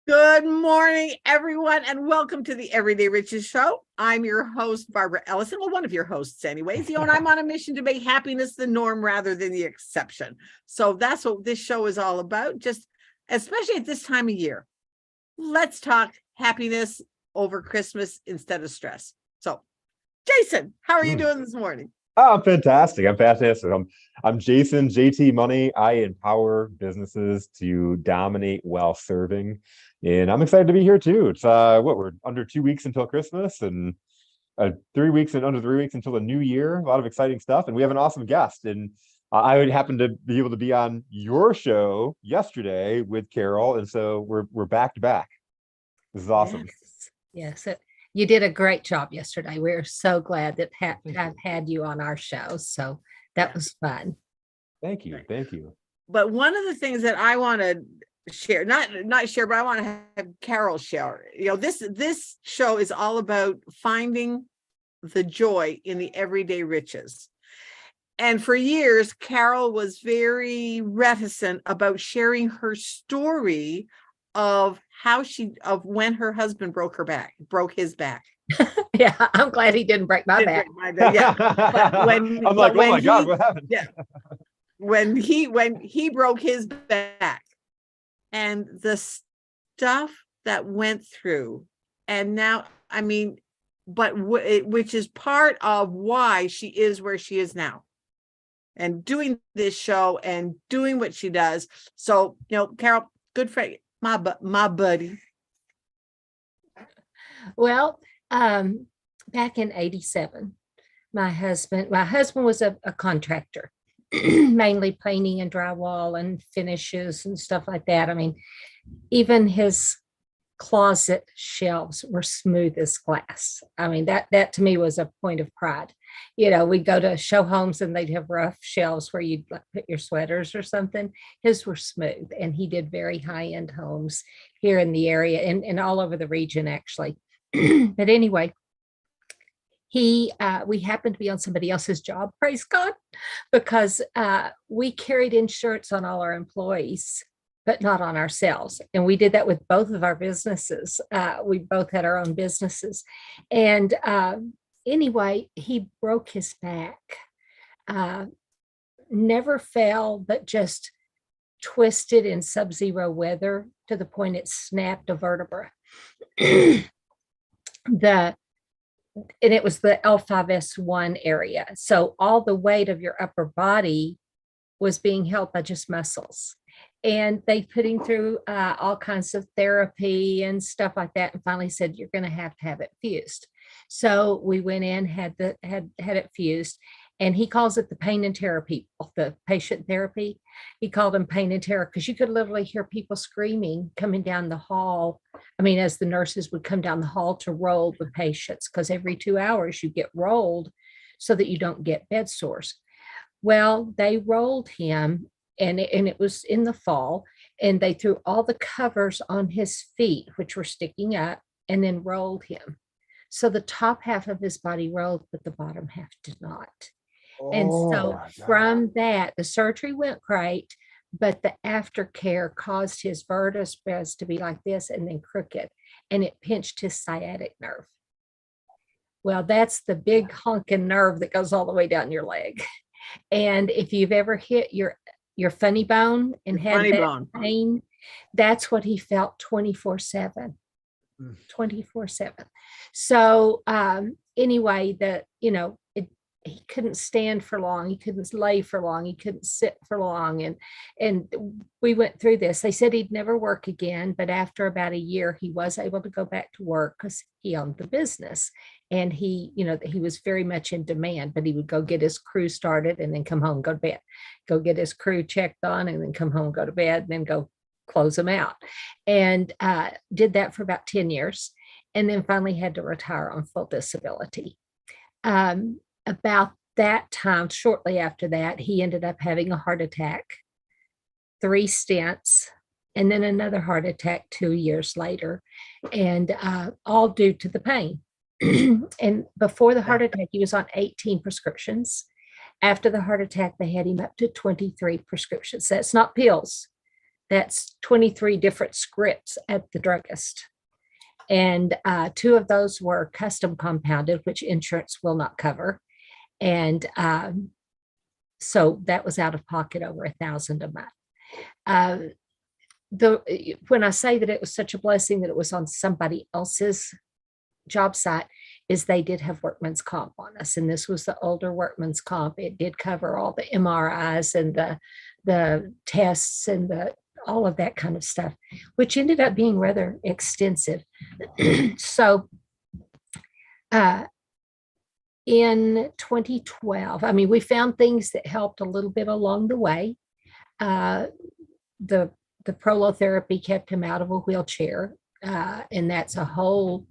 Good morning, everyone, and welcome to the Everyday Riches Show. I'm your host, Barbara Ellison. Well, one of your hosts, anyways. And I'm on a mission to make happiness the norm rather than the exception. So that's what this show is all about, just especially at this time of year. Let's talk happiness over Christmas instead of stress. So, Jason, how are you doing this morning? Oh, I'm fantastic. I'm Jason, JT Money. I empower businesses to dominate while serving. And I'm excited to be here too. It's we're under 2 weeks until Christmas and 3 weeks and under 3 weeks until the new year. A lot of exciting stuff. And we have an awesome guest. And I would happen to be able to be on your show yesterday with Carol. And so we're back to back. This is awesome. Yes. You did a great job yesterday. We're so glad that I've had you on our show. So that was fun. Thank you. Thank you. But one of the things that I want to share, not share, but I want to have Carol share. This show is all about finding the joy in the everyday riches. And for years, Carol was very reticent about sharing her story of when her husband broke his back. Yeah, I'm glad he didn't break my back. Yeah. I'm like, oh my God, what happened? Yeah. When he broke his back and the stuff that went through, and now, which is part of why she is where she is now and doing this show and doing what she does. So, Carol, good friend, my buddy. Well, back in 87, my husband was a contractor, mainly painting and drywall and finishes and stuff like that. I mean, even his closet shelves were smooth as glass. I mean, that to me was a point of pride. We'd go to show homes and they'd have rough shelves where you'd put your sweaters or something. His were smooth, and he did very high-end homes here in the area and all over the region, actually. But anyway, we happened to be on somebody else's job, praise God, because we carried insurance on all our employees, but not on ourselves. And we did that with both of our businesses. We both had our own businesses. And anyway, he broke his back, never fell, but just twisted in sub-zero weather to the point it snapped a vertebra. And it was the L5S1 area. So all the weight of your upper body was being held by just muscles. And they put him through all kinds of therapy and stuff like that, and finally said, you're going to have it fused. So we went in, had it fused, and he calls it the pain and terror people, the patient therapy. He called them pain and terror because you could literally hear people screaming coming down the hall. I mean, as the nurses would come down the hall to roll the patients, because every 2 hours you get rolled so that you don't get bed sores. Well, they rolled him, and it was in the fall, and they threw all the covers on his feet, which were sticking up, and then rolled him. So the top half of his body rolled, but the bottom half did not. And so from that, the surgery went great, but the aftercare caused his vertebrae to be like this and then crooked, and it pinched his sciatic nerve. Well, that's the big honking nerve that goes all the way down your leg. And if you've ever hit your funny bone and had that pain, that's what he felt 24/7. 24/7. So anyway, he couldn't stand for long. He couldn't lay for long. He couldn't sit for long. And we went through this. They said he'd never work again, but after about a year, he was able to go back to work because he owned the business. And he was very much in demand, but he would go get his crew started and then come home, go to bed, go get his crew checked on, and then come home, go to bed, and then go close them out. And did that for about 10 years. And then finally had to retire on full disability. About that time, shortly after that, he ended up having a heart attack, 3 stents, and then another heart attack 2 years later, and all due to the pain. And before the heart attack, he was on 18 prescriptions. After the heart attack, they had him up to 23 prescriptions. That's not pills. That's 23 different scripts at the druggist. And 2 of those were custom compounded, which insurance will not cover. And so that was out of pocket over $1,000 a month. When I say that it was such a blessing that it was on somebody else's job site, is they did have workman's comp on us, and this was the older workman's comp. It did cover all the MRIs and the tests and all of that kind of stuff, which ended up being rather extensive. So in 2012, I mean, we found things that helped a little bit along the way. The prolotherapy kept him out of a wheelchair, and that's a whole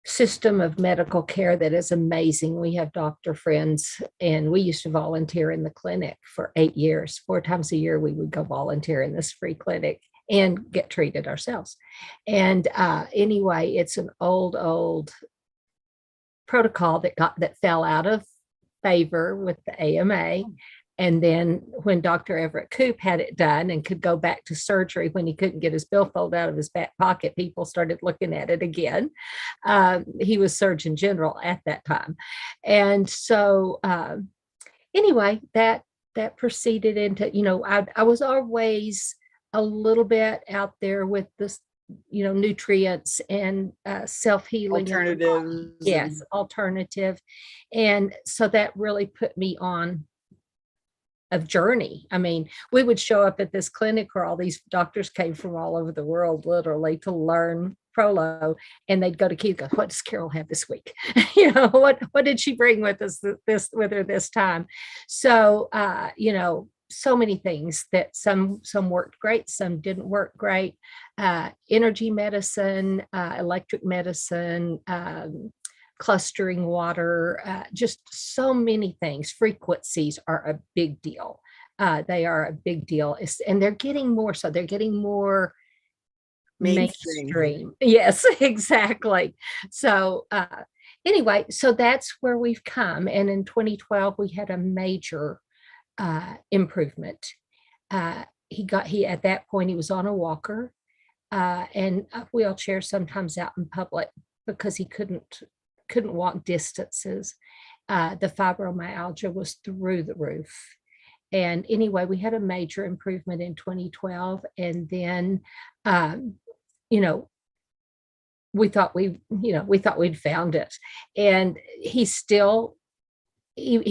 system of medical care that is amazing. We have doctor friends, and we used to volunteer in the clinic for 8 years. 4 times a year, we would go volunteer in this free clinic and get treated ourselves. And anyway, it's an old protocol that fell out of favor with the AMA. And then when Dr. Everett Koop had it done and could go back to surgery when he couldn't get his billfold out of his back pocket, people started looking at it again. He was Surgeon General at that time. And so anyway, that proceeded into, I was always a little bit out there with this, nutrients and self-healing. Alternatives. Yes, alternative. And so that really put me on a journey. I mean, we would show up at this clinic where all these doctors came from all over the world, literally, to learn Prolo, and they'd go to Keith, go, what does Carol have this week? What did she bring with us with her this time? So so many things that some worked great, some didn't work great. Energy medicine, electric medicine, clustering water, just so many things. Frequencies are a big deal. They are a big deal. And they're getting more so. They're getting more mainstream. Yes, exactly. So anyway, so that's where we've come. And in 2012, we had a major improvement. He at that point, he was on a walker and a wheelchair, sometimes out in public, because he couldn't walk distances. The fibromyalgia was through the roof. And anyway, we had a major improvement in 2012. And then, we thought we'd found it. And he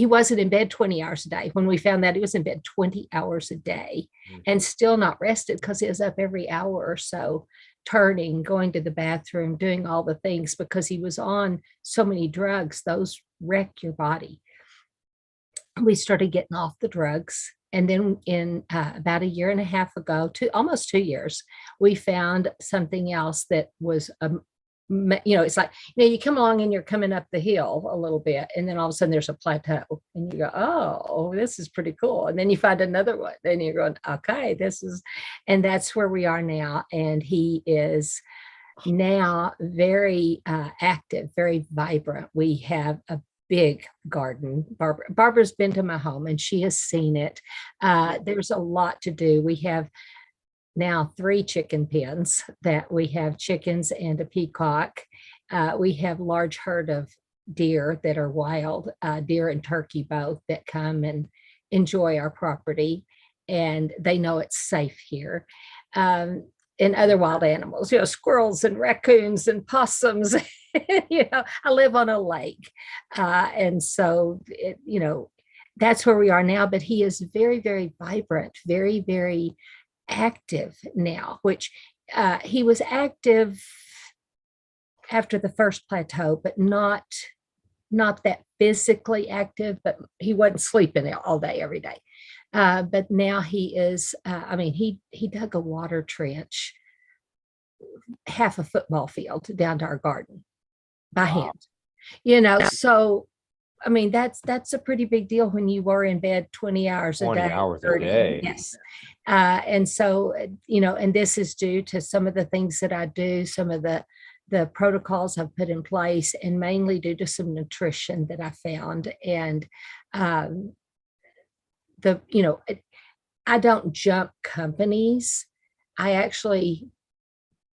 wasn't in bed 20 hours a day. When we found that, he was in bed 20 hours a day and still not rested, because he was up every hour or so, turning, going to the bathroom, doing all the things, because he was on so many drugs. Those wreck your body. We started getting off the drugs. And then in about 1.5 years ago, almost 2 years, we found something else that was it's like, you come along and you're coming up the hill a little bit, and then all of a sudden there's a plateau, and you go, oh, this is pretty cool. And then you find another one, and you're going, okay, and that's where we are now. And he is now very active, very vibrant. We have a big garden. Barbara's been to my home and she has seen it. There's a lot to do. We have now 3 chicken pens that we have chickens and a peacock. We have large herd of deer that are wild, deer and turkey both, that come and enjoy our property, and they know it's safe here. And other wild animals, squirrels and raccoons and possums. I live on a lake. And so, that's where we are now. But he is very, very vibrant, very, very active now, which he was active after the first plateau, but not that physically active, but he wasn't sleeping all day, every day. But now he is, he dug a water trench, half a football field down to our garden by hand, so, that's a pretty big deal when you were in bed 20 hours a 20 day. hours a 30, day. yes. And so, and this is due to some of the things that I do, some of the protocols I've put in place, and mainly due to some nutrition that I found. And I don't jump companies. I actually,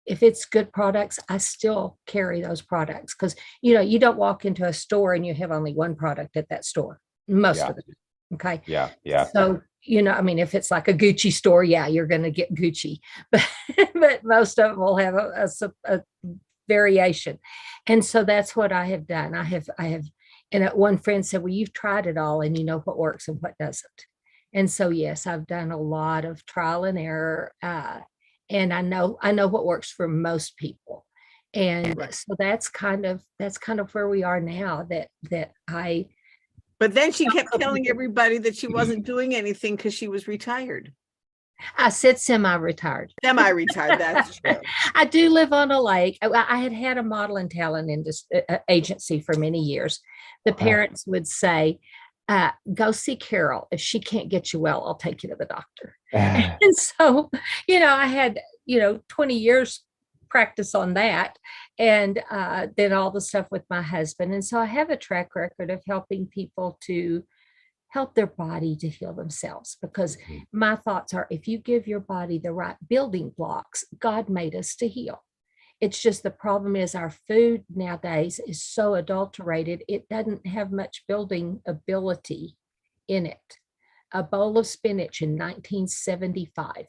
if it's good products, I still carry those products because you don't walk into a store and you have only one product at that store, most Yeah. of them. Okay. Yeah. Yeah. So, I mean, if it's like a Gucci store, yeah, you're going to get Gucci, but most of them will have a variation. And so that's what I have done. And one friend said, well, you've tried it all and you know what works and what doesn't. And so, yes, I've done a lot of trial and error. And I know what works for most people. And Right. so that's kind of where we are now that I, But then she kept Also telling people- everybody that she wasn't doing anything because she was retired. I said semi-retired. Semi-retired, that's true. I do live on a lake. I had a model and talent agency for many years. The Wow. parents would say, go see Carol. If she can't get you well, I'll take you to the doctor. And so, I had, 20 years practice on that. And then all the stuff with my husband. And so I have a track record of helping people to help their body to heal themselves, because Mhm. my thoughts are, if you give your body the right building blocks, God made us to heal. It's just the problem is our food nowadays is so adulterated, it doesn't have much building ability in it. A bowl of spinach in 1975,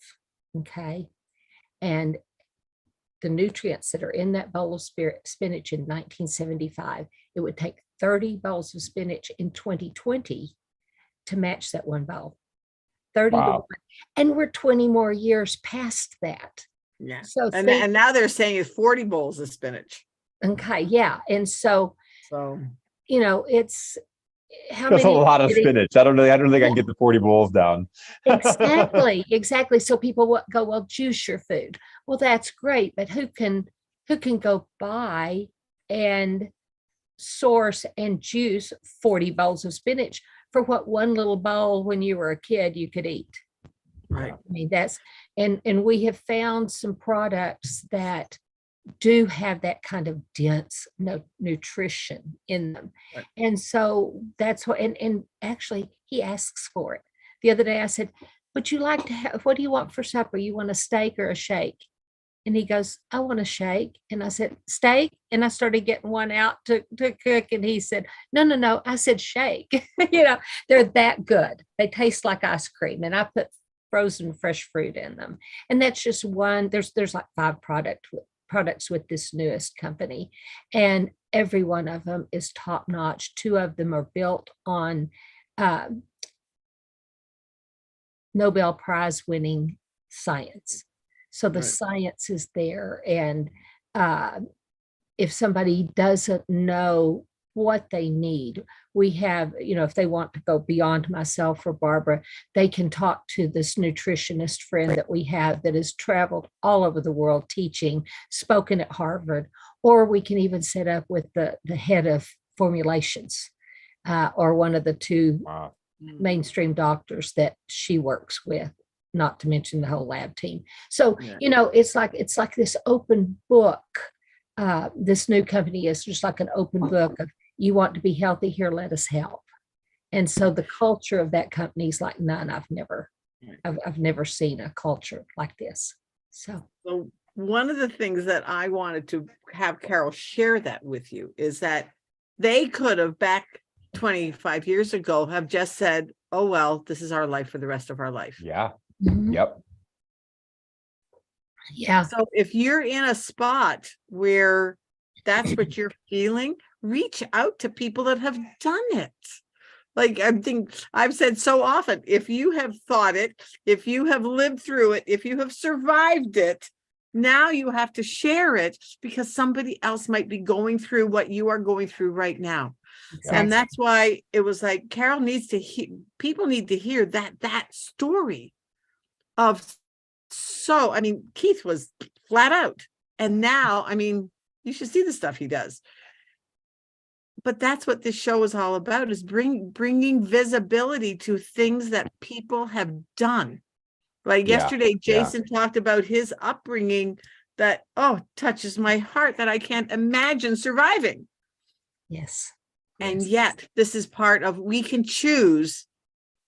okay? And the nutrients that are in that bowl of spinach in 1975, it would take 30 bowls of spinach in 2020 to match that one bowl. 30 to Wow. 1. And we're 20 more years past that. Yeah. So And now they're saying it's 40 bowls of spinach. okay, yeah. And so, So it's how That's a many lot of did it- spinach. I don't think I can get the 40 bowls down. Exactly. So people go, well, juice your food. Well, that's great, but who can go buy and source and juice 40 bowls of spinach for what one little bowl when you were a kid you could eat? right. I mean, that's and we have found some products that do have that kind of dense nutrition in them. Right. And so that's what, and actually he asks for it. The other day I said, would you like to have, what do you want for supper? You want a steak or a shake? And he goes, I want a shake. And I said, steak? And I started getting one out to cook. And he said, no. I said, shake. They're that good. They taste like ice cream. And I put frozen fresh fruit in them. And that's just one. There's like 5 products with this newest company. And every one of them is top notch. 2 of them are built on Nobel Prize winning science. So the Right. science is there. And if somebody doesn't know what they need, we have, if they want to go beyond myself or Barbara, they can talk to this nutritionist friend that we have that has traveled all over the world teaching, spoken at Harvard, or we can even set up with the head of formulations or one of the 2 Wow. mainstream doctors that she works with, not to mention the whole lab team. So, Yeah. it's like this open book. This new company is just like an open book of, you want to be healthy here, let us help. And so the culture of that company is like none I've never seen a culture like this. So one of the things that I wanted to have Carol share that with you is that they could have back 25 years ago have just said, oh, well, this is our life for the rest of our life. Yeah. mhm, Yep. yeah, So if you're in a spot where that's what you're feeling, reach out to people that have done it. Like I've said so often, if you have thought it, if you have lived through it, if you have survived it, now you have to share it because somebody else might be going through what you are going through right now. exactly. And that's why it was like Carol needs to hear, people need to hear that story of, so I mean, Keith was flat out. And now, I mean, you should see the stuff he does. But that's what this show is all about, is bringing visibility to things that people have done. Like Yeah, yesterday, yeah. Jason talked about his upbringing that, touches my heart, that I can't imagine surviving. Yes. And Yes. yet this is part of, we can choose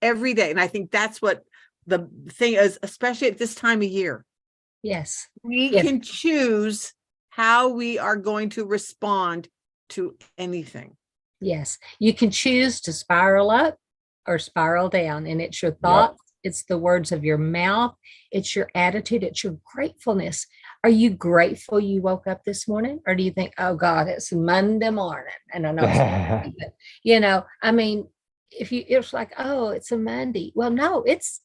every day. And I think that's what the thing is, especially at this time of year, Yes. we Yes. can choose how we are going to respond to anything. Yes. You can choose to spiral up or spiral down, and it's your thoughts, it's the words of your mouth, it's your attitude, it's your gratefulness. Are you grateful you woke up this morning? Or do you think, oh God, it's Monday morning? And I know it's Monday, but, you know, I mean, if you it's like, oh, it's a Monday. Well, no, it's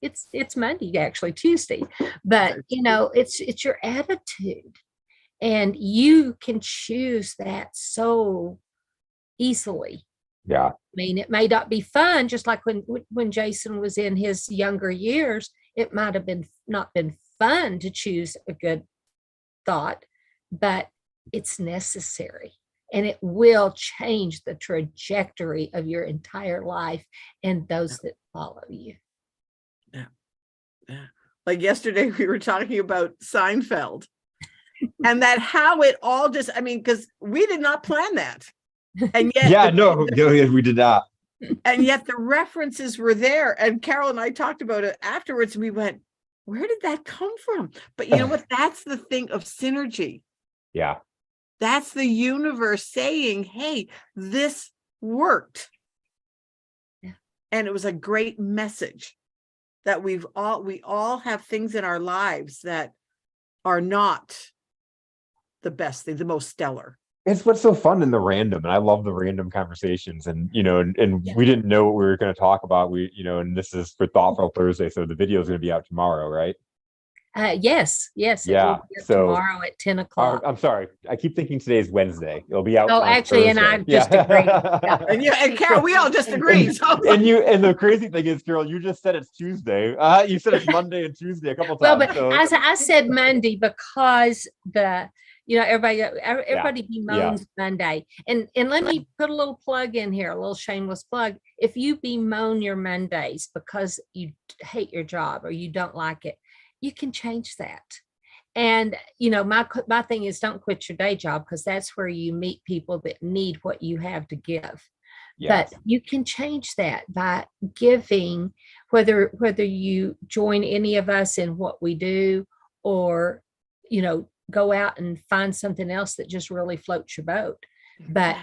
Monday, actually Tuesday. But you know, it's your attitude. And you can choose that so easily. Yeah. I mean, it may not be fun, just like when Jason was in his younger years, it might have been not been fun to choose a good thought, but it's necessary. And it will change the trajectory of your entire life and those that follow you. Yeah. Like yesterday, we were talking about Seinfeld and that how it all just, I mean, because we did not plan that. And yet, Yeah, no, we did not. and yet the references were there. And Carol and I talked about it afterwards. And we went, where did that come from? But you know what? That's the thing of synergy. Yeah. That's the universe saying, hey, this worked. Yeah. And it was a great message that we all have things in our lives that are not the best thing, the most stellar. It's what's so fun in the random, and I love the random conversations. And and Yeah. we didn't know what we were going to talk about. And this is for Thoughtful Thursday, so the video is going to be out tomorrow, right? Yes, it will Yeah, be up so- tomorrow at 10 o'clock. I'm sorry, I keep thinking today's Wednesday. It'll be out. Oh, on actually, and Thursday. I just agree. And Carol, we all just agreed. So And the crazy thing is, Carol, you just said it's Tuesday. You said it's Monday and Tuesday a couple Well, times. but so I said Monday because everybody bemoans Monday. And let me put a little plug in here, a little shameless plug. If you bemoan your Mondays because you hate your job or you don't like it, you can change that. And my thing is, don't quit your day job, because that's where you meet people that need what you have to give. yes. But you can change that by giving, whether you join any of us in what we do, or go out and find something else that just really floats your boat. But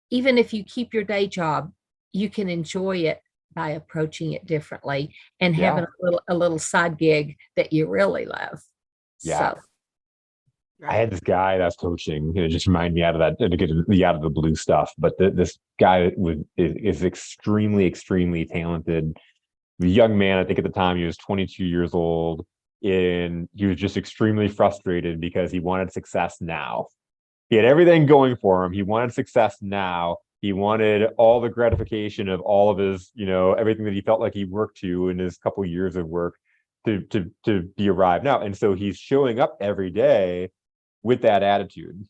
even if you keep your day job, you can enjoy it by approaching it differently and Yeah. having a little side gig that you really love. Yeah. So I had this guy that's coaching, it just reminded me out of that, to get the out of the blue stuff. But this guy is extremely, extremely talented. The young man, I think at the time he was 22 years old, and he was just extremely frustrated because he wanted success now. He had everything going for him. He wanted success now. He wanted all the gratification of all of his, everything that he felt like he worked to in his couple years of work to be arrived now. And so he's showing up every day with that attitude.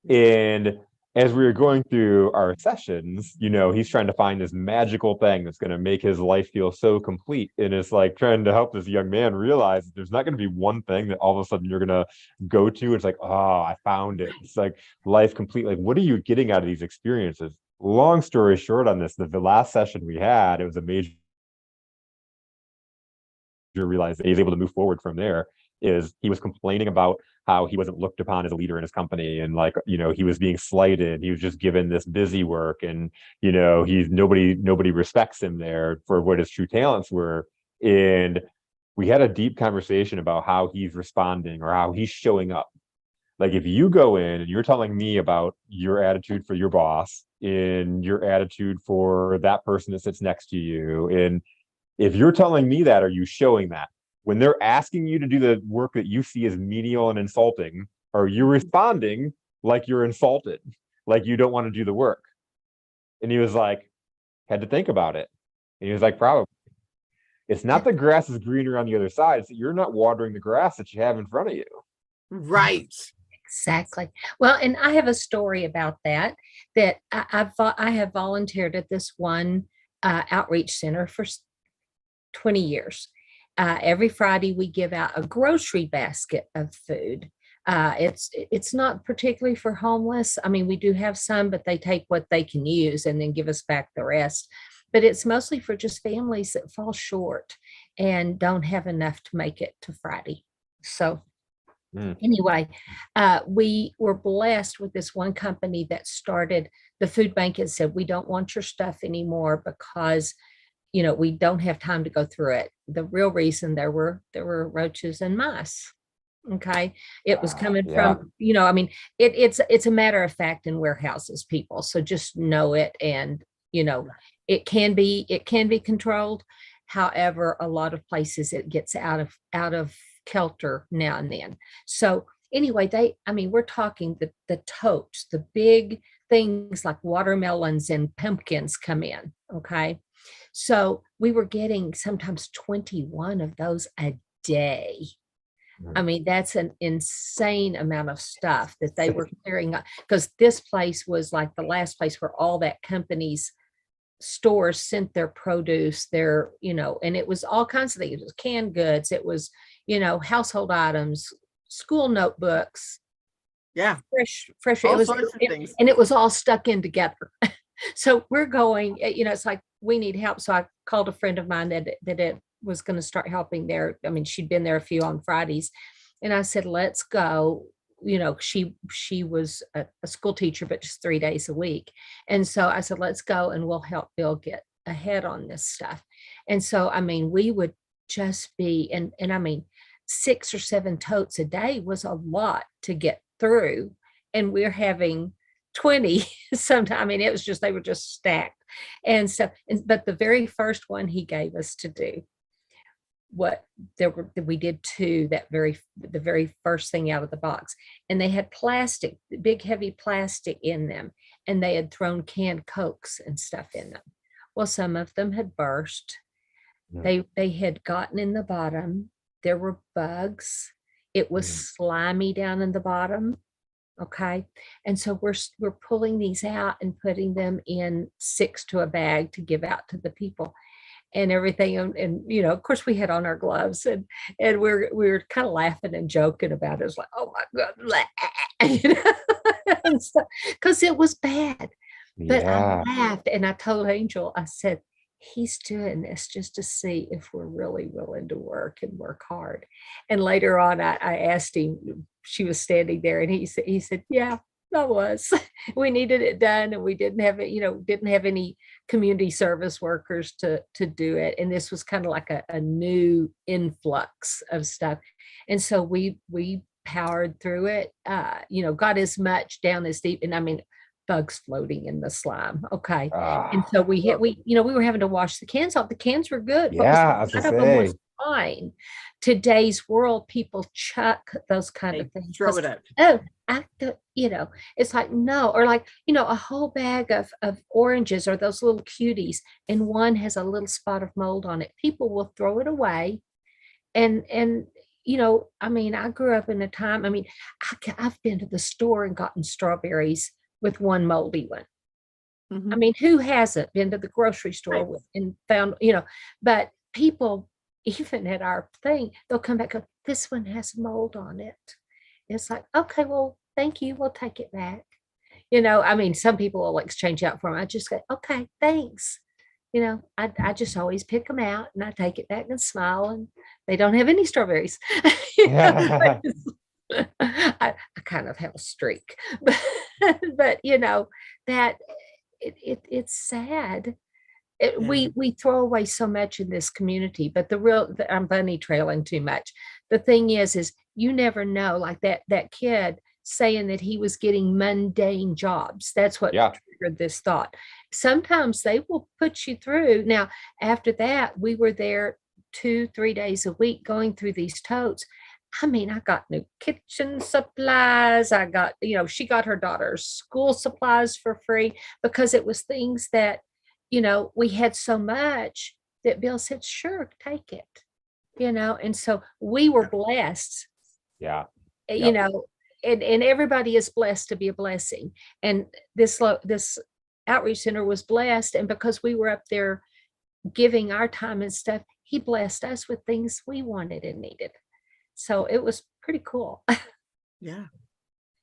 And as we were going through our sessions, he's trying to find this magical thing that's going to make his life feel so complete. And it's like trying to help this young man realize that there's not going to be one thing that all of a sudden you're going to go to. It's like, oh, I found it. It's like life complete. Like, what are you getting out of these experiences? Long story short on this, the last session we had, it was a major realize that he's able to move forward from there. Is he was complaining about how he wasn't looked upon as a leader in his company, and he was being slighted. He was just given this busy work, and he's nobody respects him there for what his true talents were. And we had a deep conversation about how he's responding or how he's showing up. Like, if you go in and you're telling me about your attitude for your boss and your attitude for that person that sits next to you, and if you're telling me that, are you showing that? When they're asking you to do the work that you see as menial and insulting, are you responding like you're insulted, like you don't want to do the work? And he was like, had to think about it. And he was like, probably. It's not the grass is greener on the other side. It's that you're not watering the grass that you have in front of you. Right. Exactly. Well, and I have a story about that I have volunteered at this one outreach center for 20 years. Every Friday we give out a grocery basket of food. It's not particularly for homeless. I mean, we do have some, but they take what they can use and then give us back the rest. but it's mostly for just families that fall short and don't have enough to make it to Friday. So Mm. anyway, we were blessed with this one company that started the food bank and said, we don't want your stuff anymore because we don't have time to go through it. The real reason there were roaches and mice. Okay. It was coming Yeah. from, I mean, it's a matter of fact in warehouses, people. So just know it. And, it can be controlled. However, a lot of places it gets out of kilter now and then. So anyway, we're talking the totes, the big things like watermelons and pumpkins come in. Okay. So we were getting sometimes 21 of those a day. I mean, that's an insane amount of stuff that they were clearing up, because this place was like the last place where all that company's stores sent their produce, and it was all kinds of things. It was canned goods, it was, household items, school notebooks, Yeah, fresh. all sorts of things. And it was all stuck in together. So we're going, it's like we need help. So I called a friend of mine that it was going to start helping there. I mean, she'd been there a few on Fridays, and I said, let's go. She was a school teacher, but just 3 days a week. And so I said, let's go and we'll help Bill get ahead on this stuff. And so, we would just be, and 6 or 7 totes a day was a lot to get through. And we're having 20 sometimes. It was just, they were just stacked. And so, but the very first one he gave us to do, we did 2 the very first thing out of the box, and they had plastic, big heavy plastic in them, and they had thrown canned Cokes and stuff in them. Well, some of them had burst. They had gotten in the bottom. There were bugs. It was slimy down in the bottom. Okay. And so we're pulling these out and putting them in 6 to a bag to give out to the people and everything. And of course we had on our gloves, and we were kind of laughing and joking about it. It's like, oh my God, because it was bad. But Yeah. I laughed, and I told Angel, I said, he's doing this just to see if we're really willing to work and work hard. And later on, I asked him, she was standing there, and he said, yeah, I was. We needed it done, and we didn't have it, didn't have any community service workers to do it. And this was kind of like a new influx of stuff. And so we powered through it, got as much down as deep. And bugs floating in the slime. Okay. And so we were having to wash the cans off. The cans were good. Yeah, I was None gonna of them was say. fine. Today's world, people chuck those kind of things. Throw it out. Oh, it's like, no, or like, a whole bag of oranges, or those little cuties, and one has a little spot of mold on it. People will throw it away. And I grew up in a time, I've been to the store and gotten strawberries with one moldy one. Mhm. Who hasn't been to the grocery store and found, but people, even at our thing, they'll come back, go, this one has mold on it. It's like, okay, well, thank you. We'll take it back. Some people will exchange out for them. I just go, okay, thanks. I just always pick them out, and I take it back and smile, and they don't have any strawberries. I kind of have a streak, but that it's sad. We throw away so much in this community, but I'm bunny trailing too much. The thing is you never know, like that kid saying that he was getting mundane jobs. That's what triggered this thought. Sometimes they will put you through. Now, after that, we were there 2-3 days a week going through these totes. I got new kitchen supplies. I got, she got her daughter's school supplies for free, because it was things that, we had so much that Bill said, sure, take it, and so we were blessed. Yeah. And everybody is blessed to be a blessing. And this outreach center was blessed. And because we were up there giving our time and stuff, he blessed us with things we wanted and needed. So it was pretty cool. Yeah.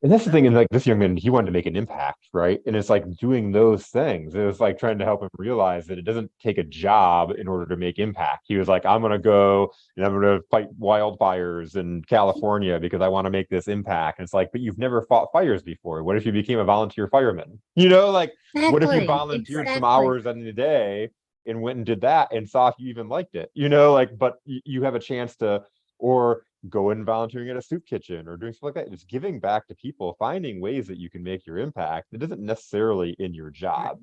And that's the thing, and like this young man, he wanted to make an impact, right? And it's like doing those things. It was like trying to help him realize that it doesn't take a job in order to make impact. He was like, I'm gonna go and I'm gonna fight wildfires in California because I want to make this impact. And it's like, but you've never fought fires before. What if you became a volunteer fireman? Like what if you Exactly, volunteered some exactly. hours in the day and went and did that and saw if you even liked it? Like, but you have a chance to, or go in volunteering at a soup kitchen or doing stuff like that. Just giving back to people, finding ways that you can make your impact that isn't necessarily in your Right. job.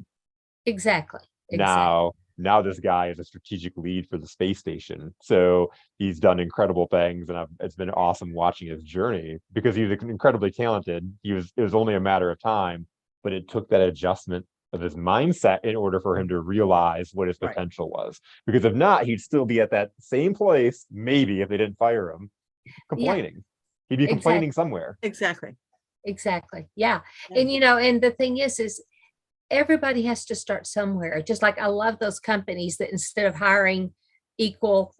Exactly. Exactly. Now this guy is a strategic lead for the space station. So he's done incredible things, and it's been awesome watching his journey because he was incredibly talented. It was only a matter of time, but it took that adjustment of his mindset in order for him to realize what his Right. potential was. Because if not, he'd still be at that same place, maybe if they didn't fire him, Yeah, complaining. He'd be exactly. complaining somewhere. Exactly. Exactly. Yeah. Yeah. And and the thing is everybody has to start somewhere. Just like I love those companies that instead of hiring equal,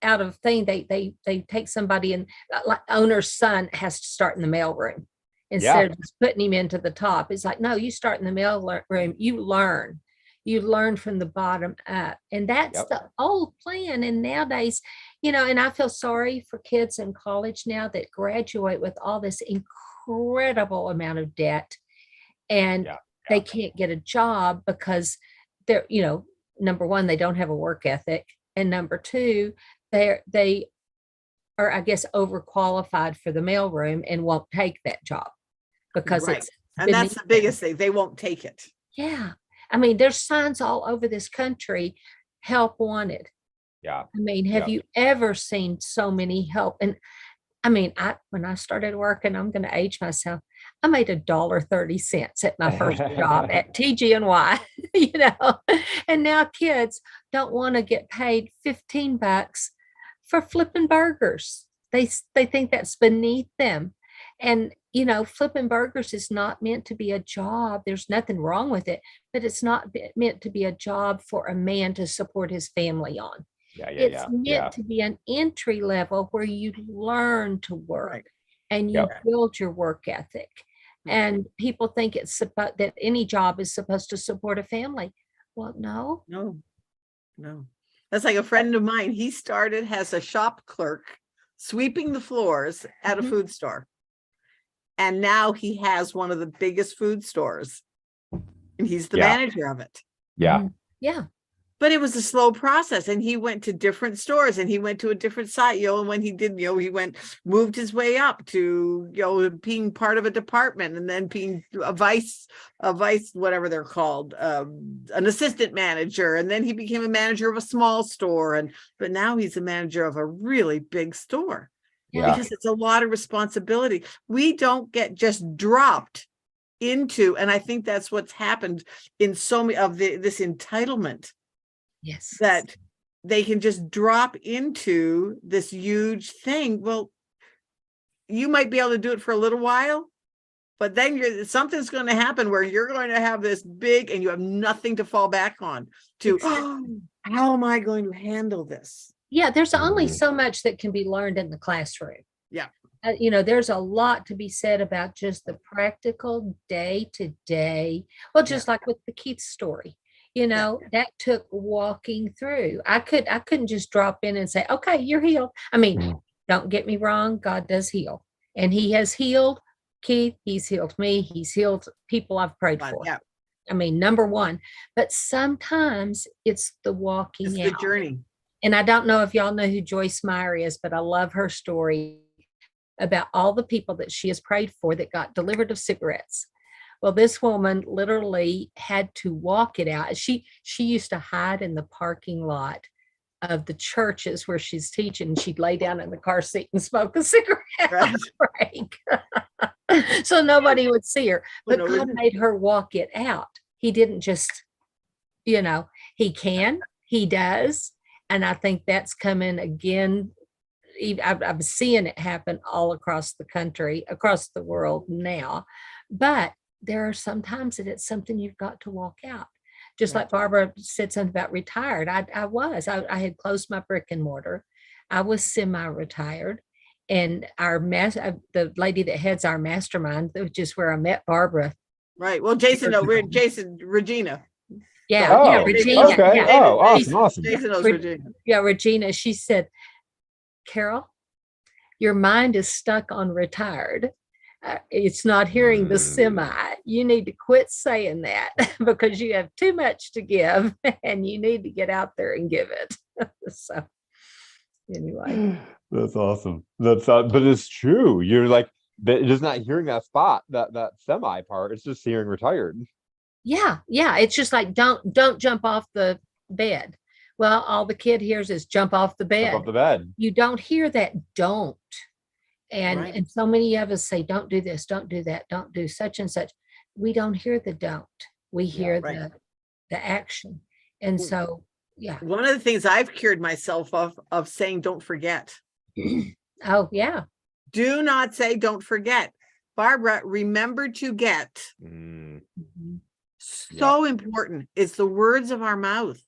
out of thing, they take somebody and like owner's son has to start in the mailroom Yeah. instead of just putting him into the top. It's like, no, you start in the mail room, you learn from the bottom up. And that's Yep. the old plan. And nowadays, and I feel sorry for kids in college now that graduate with all this incredible amount of debt and Yeah. they can't get a job because they're, number one, they don't have a work ethic. And number two, they are, I guess, overqualified for the mailroom and won't take that job because Right. it's And that's beneath the them. biggest thing. They won't take it. Yeah. I mean, there's signs all over this country, help wanted. Yeah. I mean, have Yeah. you ever seen so many help? And I mean, when I started working, I'm going to age myself. I made $1.30 at my first job at TG&Y, and now kids don't want to get paid $15 for flipping burgers. They think that's beneath them. And flipping burgers is not meant to be a job. There's nothing wrong with it, but it's not meant to be a job for a man to support his family on. Yeah. It's Yeah. meant to be an entry level where you learn to work Right. and you Yep. build your work ethic. And people think it's supposed that any job is supposed to support a family. Well, no. No, no. That's like a friend of mine. He started as a shop clerk, sweeping the floors at a Mhm. food store. And now he has one of the biggest food stores. And he's the Yeah. manager of it. Yeah. Mhm. Yeah. But it was a slow process, and he went to different stores and he went to a different site, and when he did, he moved his way up to, being part of a department and then being a vice, whatever they're called, an assistant manager. And then he became a manager of a small store. But now he's a manager of a really big store Yeah. because it's a lot of responsibility. We don't get just dropped into, and I think that's what's happened in so many of this entitlement, Yes. that they can just drop into this huge thing. Well, you might be able to do it for a little while, but then something's going to happen where you're going to have this big and you have nothing to fall back on to, Exactly. how am I going to handle this? Yeah, there's only Mhm. so much that can be learned in the classroom. Yeah. There's a lot to be said about just the practical day to day. Well, just like with the Keith story, that took walking through. I couldn't just drop in and say, okay, you're healed. I mean, Mhm. don't get me wrong, God does heal. And he has healed Keith. He's healed me. He's healed people I've prayed But for. yeah, I mean, number one, but sometimes it's the it's walking the out. journey. And I don't know if y'all know who Joyce Meyer is, but I love her story about all the people that she has prayed for that got delivered of cigarettes. Well, this woman literally had to walk it out. She used to hide in the parking lot of the churches where she's teaching. She'd lay down in the car seat and smoke a cigarette on Right. break. So nobody would see her. Well, But no, God made her walk it out. He didn't just, he can, he does. And I think that's coming again. I'm seeing it happen all across the country, across the world now. But there are some times that it's something you've got to walk out. Just Right. like Barbara said something about retired. I had closed my brick and mortar. I was semi-retired. And the lady that heads our mastermind, which is where I met Barbara. Right. Well, Jason, no, we're Jason, Regina. Yeah, So- yeah, Oh, Regina. okay. Yeah. Oh, Jason- awesome. Jason knows Re- Regina. Yeah, Regina, she said, Carol, your mind is stuck on retired. It's not hearing the Mm. semi. You need to quit saying that because you have too much to give and you need to get out there and give it. So anyway, That's awesome. But it's true. You're like, just not hearing that spot, that semi part. It's just hearing retired. yeah, it's just like don't jump off the bed. Well, all the kid hears is jump off the Jump bed. off the bed. You don't hear that don't. And Right. and so many of us say, don't do this, don't do that, don't do such and such. We don't hear the don't. We hear right. the action. And Mm. so, yeah. One of the things I've cured myself of saying, don't forget. Oh, yeah. Do not say, don't forget. Barbara, remember to get. Mm. Mhm. So important. It's the words of our mouth.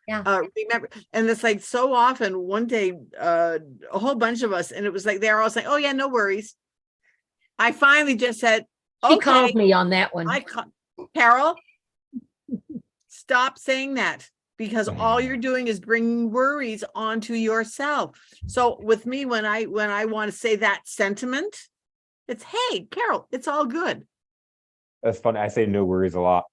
Yeah. Remember, and it's like so often one day, a whole bunch of us, and it was like, they're all saying, oh yeah, no worries. I finally just said, She okay, called me on that one. Carol, stop saying that, because all you're doing is bringing worries onto yourself. So with me, when I want to say that sentiment, it's, hey, Carol, it's all good. That's funny. I say no worries a lot.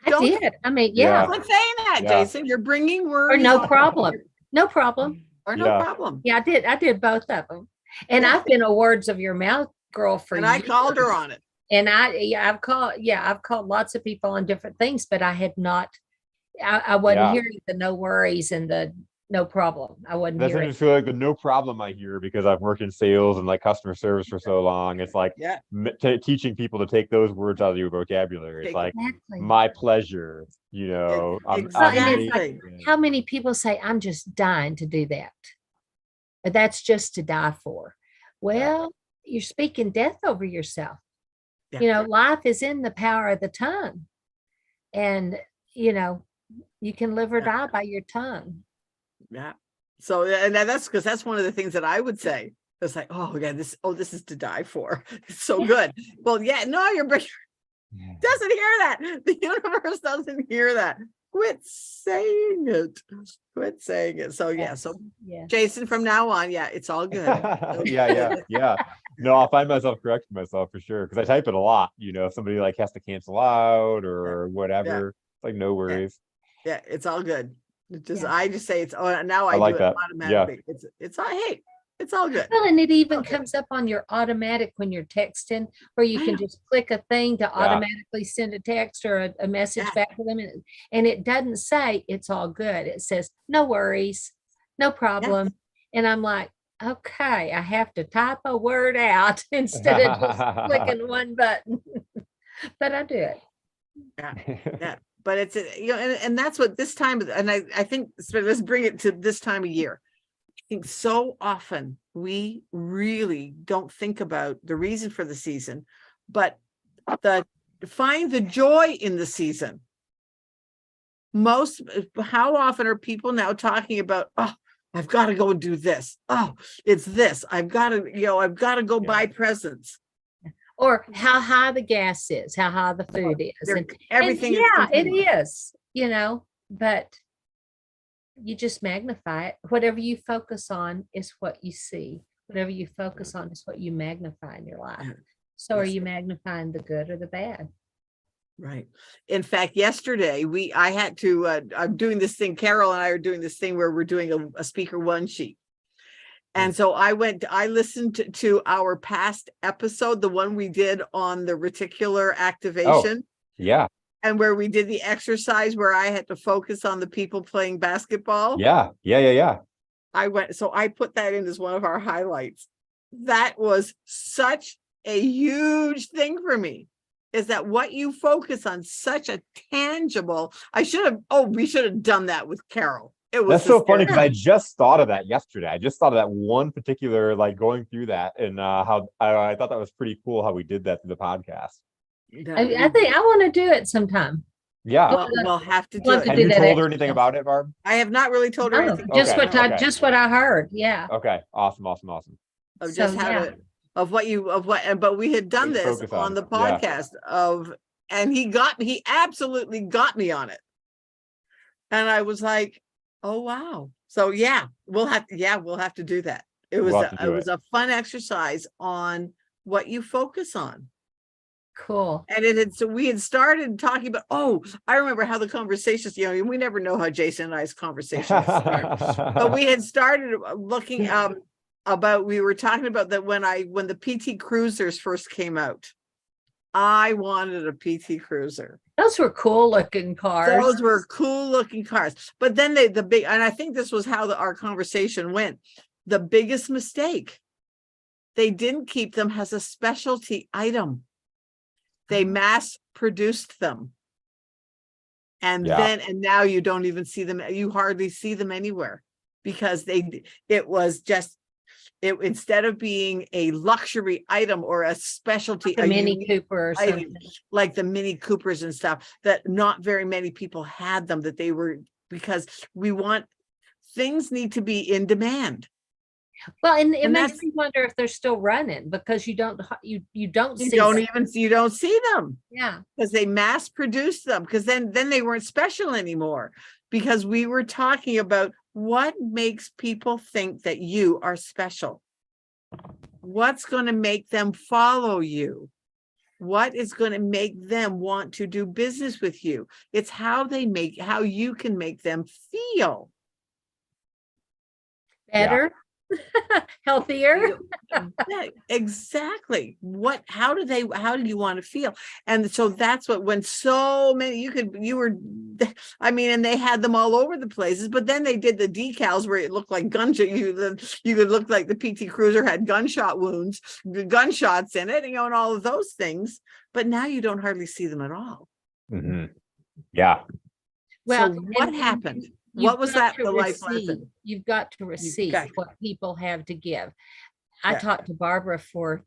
I don't- did. I mean, Yeah. yeah. Quit saying that, Yeah. Jason. You're bringing Or worries. no on- problem. No problem. Or no Yeah. problem. Yeah, I did both of them. And Yeah. I've been a words of your mouth girl for And I called her years. on it. And I've called lots of people on different things, but I had not, I wasn't Yeah. hearing the no worries and the no problem. I wasn't That's hearing. just feel like the no problem I hear because I've worked in sales and like customer service for so long. It's like Yeah. teaching people to take those words out of your vocabulary. It's Take like Exactly. my pleasure, you know. Exactly. How many people say, I'm just dying to do that? But that's just to die for. Well, you're speaking death over yourself. Yeah. You know, life is in the power of the tongue. And, you know, you can live or Yeah. die by your tongue. Yeah. So and that's because that's one of the things that I would say. It's like, oh yeah, this is to die for. It's so good. Well, yeah, no, your brain doesn't hear that. The universe doesn't hear that. Quit saying it. Quit saying it. So yeah. So Yeah. Jason, from now on, yeah, it's all good. yeah. No, I'll find myself correcting myself for sure because I type it a lot. You know, if somebody like has to cancel out or whatever, it's like no worries. Yeah, it's all good. It just Yeah. I just say it's now I like do that. it automatically. It's all hey, it's all good. Well, and it even Okay. comes up on your automatic when you're texting, where you can just click a thing to automatically send a text or a message Yeah. back to them. And it doesn't say it's all good. It says, no worries, no problem. And I'm like, okay, I have to type a word out instead of just clicking one button. But I do it. Yeah. But it's and that's what this time, and I think, so let's bring it to this time of year. I think so often we really don't think about the reason for the season, but find the joy in the season. How often are people now talking about, oh, I've got to go and do this. Oh, it's this. I've got to go buy presents. Or how high the gas is, how high the food is. And Everything. yeah, it is, you know, but you just magnify it. Whatever you focus on is what you see. Whatever you focus on is what you magnify in your life. Yeah. So are Yes. you magnifying the good or the bad? Right. In fact, yesterday I had to, I'm doing this thing, Carol and I are doing this thing where we're doing a speaker one sheet. And so I listened to our past episode, the one we did on the reticular activation, Yeah. and where we did the exercise where I had to focus on the people playing basketball. Yeah. I put that in as one of our highlights. That was such a huge thing for me, is that what you focus on, such a tangible, we should have done that with Carol. It was That's so funny because hysterical. I just thought of that yesterday. I just thought of that one particular, like going through that and how I thought that was pretty cool how we did that through the podcast. I think I want to do it sometime. Yeah. We'll have to do Love to it. Have do you that told her extra. anything about it, Barb? I have not really told her No, anything. just Okay, what I okay. just what I heard. Yeah. Okay. Awesome. of just So, how yeah. to, but we had done What you this focus on on. the Yeah. podcast and he absolutely got me on it. And I was like, oh, wow. So yeah, we'll have to do that. It was, We'll have to do it. a fun exercise on what you focus on. Cool. And so we had started talking about, I remember how the conversations, we never know how Jason and I's conversations start. But we had started looking we were talking about that when the PT Cruisers first came out. I wanted a PT Cruiser. Those were cool looking cars. Those were cool looking cars. But then and I think this was how our conversation went. The biggest mistake, they didn't keep them as a specialty item. They mass produced them. And now you don't even see them. You hardly see them anywhere because instead of being a luxury item or a specialty, The Mini Cooper or item, something. like the Mini Coopers and stuff, that not very many people had them, because things need to be in demand. Well, and it And makes me wonder if they're still running because you don't see You them. don't see them Yeah. because they mass produced them, because then they weren't special anymore, because we were talking about what makes people think that you are special. What's going to make them follow you? What is going to make them want to do business with you? It's how you can make them feel Better, healthier. Yeah, exactly. How do you want to feel? And so that's when so many, and they had them all over the places, but then they did the decals where it looked like gunshot. You could look like the PT Cruiser had gunshots in it, and all of those things. But now you don't hardly see them at all. Mm-hmm. Yeah. Well, so what happened? What was that? The life lesson? You've got to receive what people have to give. I Yeah. talked to Barbara for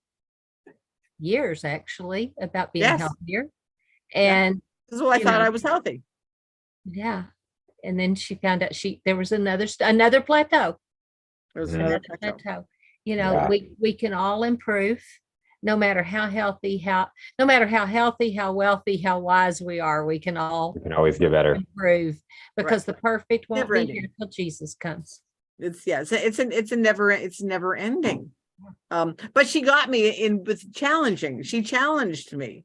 years actually about being Yes. healthier. And This is why I thought I was healthy. yeah. And then she found out there was another plateau. There was Mhm. another Plateau. Yeah. We can all improve no matter how healthy, how wealthy, how wise we are, we can all You can always get better. improve because the perfect won't Never be ending. here until Jesus comes. It's never ending. But she got me with challenging. She challenged me.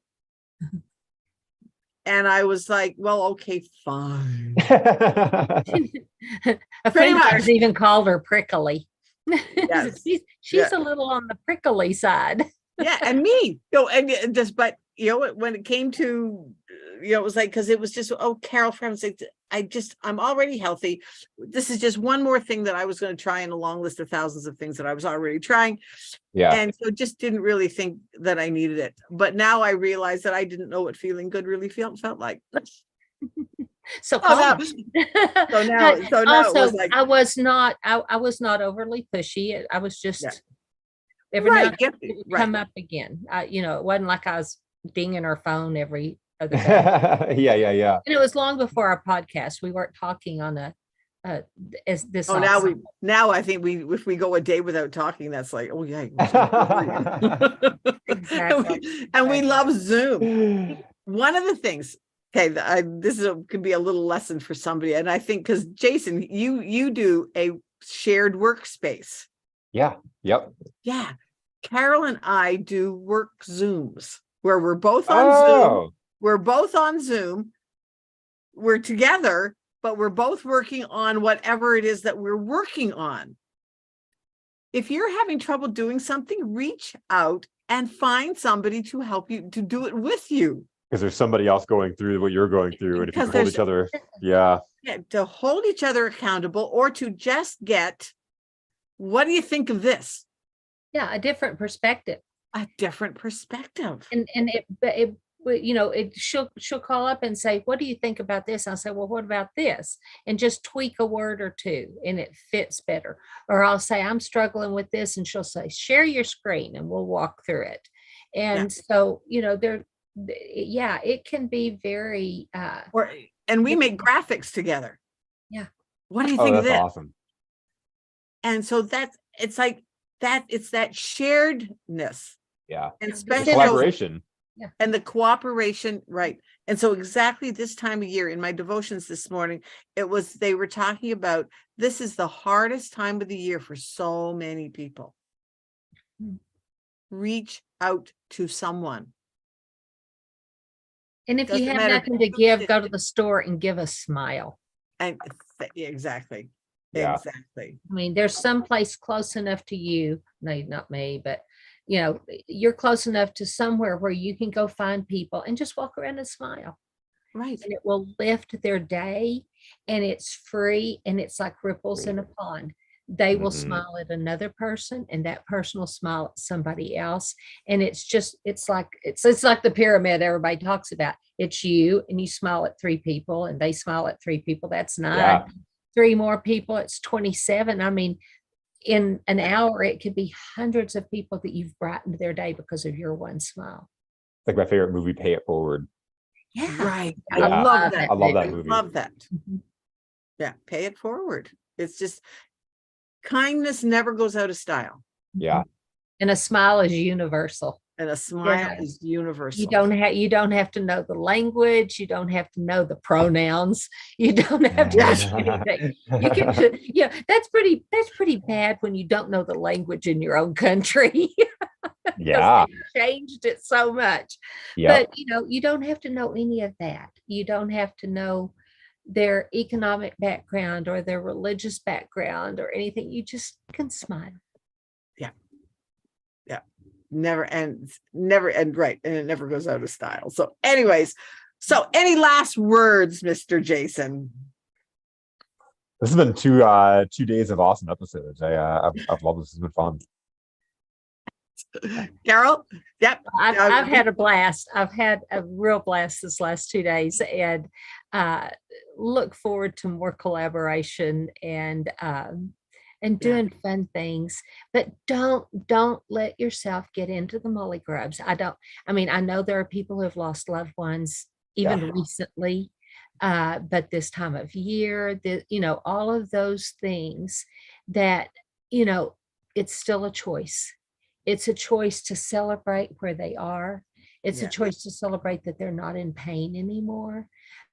And I was like, well, okay, fine. A friend of ours even called her prickly. Yes. She's a little on the prickly side. Yeah, and me, when it came to, it was like, because it was just, Carol, for heaven's sake, I'm already healthy. This is just one more thing that I was going to try in a long list of thousands of things that I was already trying. Yeah. And so just didn't really think that I needed it. But now I realize that I didn't know what feeling good really felt like. So now also, it was like, I was not overly pushy. I was just every Right, now and then it would come up again. It wasn't like I was dinging her phone every other day. Yeah. And it was long before our podcast. We weren't talking on as this. Now I think if we go a day without talking, that's like, oh yeah. Exactly. And we love Zoom. One of the things, could be a little lesson for somebody. And I think, because Jason, you do a shared workspace. Yeah. Yep. Yeah. Carol and I do work Zooms where we're both on Zoom. We're both on Zoom. We're together, but we're both working on whatever it is that we're working on. If you're having trouble doing something, reach out and find somebody to help you, to do it with you. Because there's somebody else going through what you're going through. And if you hold each other, to hold each other accountable, or to just get, what do you think of this? Yeah, a different perspective. A different perspective. And she'll call up and say, what do you think about this? I'll say, well, what about this? And just tweak a word or two and it fits better. Or I'll say, I'm struggling with this. And she'll say, share your screen and we'll walk through it. And so, it can be very, and we make graphics together. Yeah. What do you think of that's this? awesome. And so it's like, it's that sharedness Yeah. and The special Collaboration. and the cooperation, right? And so exactly this time of year in my devotions this morning, they were talking about this is the hardest time of the year for so many people. Reach out to someone. And if you Doesn't have matter nothing to who give, it go to is. the store and give a smile. And exactly. Yeah. Exactly. I mean, there's some place close enough to you, no, not me, but you're close enough to somewhere where you can go find people and just walk around and smile. Right. And it will lift their day, and it's free, and it's like ripples in a Free. pond. They will Mhm. smile at another person, and that person will smile at somebody else. And it's like the pyramid everybody talks about. It's you, and you smile at 3 people, and they smile at 3 people. That's 9. Yeah. 3 more people, it's 27. I mean, in an hour, it could be hundreds of people that you've brightened their day because of your one smile. It's like my favorite movie, Pay It Forward. Yeah. Right. I Yeah. love that. I love that I movie. love that. Mhm. Yeah. Pay it forward. It's just kindness never goes out of style. Yeah. And a smile is universul. And a smile Yeah. is universal. You don't have to know the language. You don't have to know the pronouns. You don't have to Yes. know anything. You can, that's pretty bad when you don't know the language in your own country. Yeah. They've changed it so much. Yeah. But you don't have to know any of that. You don't have to know their economic background or their religious background or anything. You just can smile. Never ends, right. And it never goes out of style. So anyways, any last words, Mr. Jason? This has been 2 days of awesome episodes. I've loved this. It's been fun. Carol? Yep. I've had a blast. I've had a real blast this last 2 days, and look forward to more collaboration and doing fun things. But don't let yourself get into the molly grubs. I know there are people who have lost loved ones even recently, but this time of year, all of those things that, it's still a choice. It's a choice to celebrate where they are. It's a choice to celebrate that they're not in pain anymore.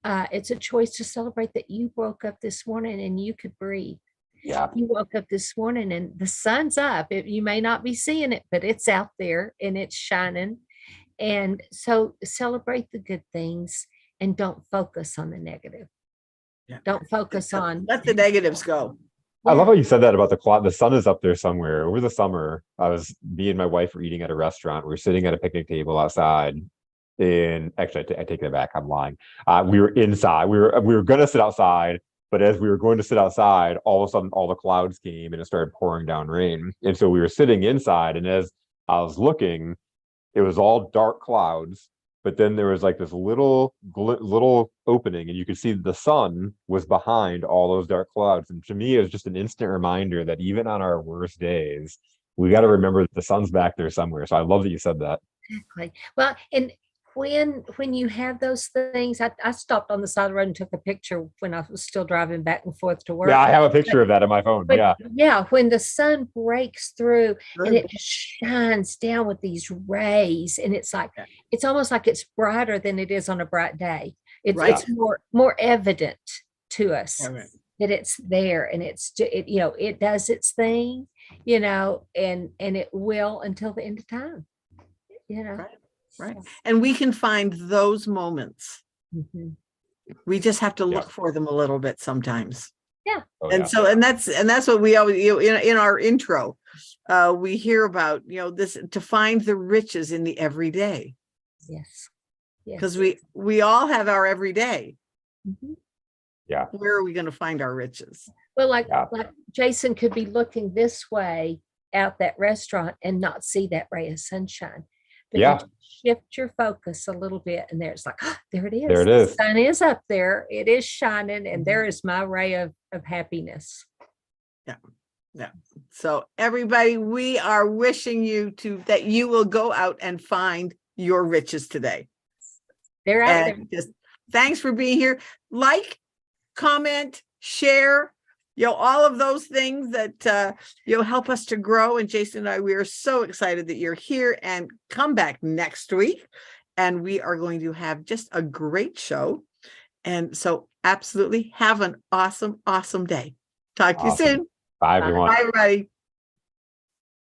It's a choice to celebrate that you woke up this morning and you could breathe. Yeah. You woke up this morning and the sun's up. You may not be seeing it, but it's out there and it's shining. And so celebrate the good things and don't focus on the negative. Yeah. Don't focus on. Let the negatives go. I love how you said that about the clock. The sun is up there somewhere. Over the summer, me and my wife were eating at a restaurant. We were sitting at a picnic table outside. And actually, I take that back. I'm lying. We were inside. We were going to sit outside, but as we were going to sit outside, all of a sudden, all the clouds came and it started pouring down rain. And so we were sitting inside, and as I was looking, it was all dark clouds. But then there was like this little opening, and you could see the sun was behind all those dark clouds. And to me, it was just an instant reminder that even on our worst days, we got to remember that the sun's back there somewhere. So I love that you said that. Exactly. Well, and when you have those things, I stopped on the side of the road and took a picture when I was still driving back and forth to work. Yeah, I have a picture of that on my phone. Yeah, when the sun breaks through and Good. it just shines down with these rays, and it's like it's almost like it's brighter than it is on a bright day. It's more evident to us that it's there, and it does its thing, and it will until the end of time. Right. And we can find those moments. Mhm. We just have to look for them a little bit sometimes. Oh, And yeah. so, and that's what we always, in our intro, we hear about, this, to find the riches in the everyday, Yes. because we all have our everyday. Mhm. Yeah. Where are we going to find our riches? Well, like Jason could be looking this way out that restaurant and not see that ray of sunshine. But Yeah. you shift your focus a little bit, and there's like, there it is. There it The is. sun is up there. It is shining, and there is my ray of happiness. Yeah. So everybody, we are wishing you that you will go out and find your riches today. They're out there. And just thanks for being here. Like, comment, share, all of those things that, help us to grow. And Jason and I, we are so excited that you're here, and come back next week. And we are going to have just a great show. And so absolutely have an awesome, awesome day. Talk to you Awesome. soon. Bye, everyone. Bye, everybody.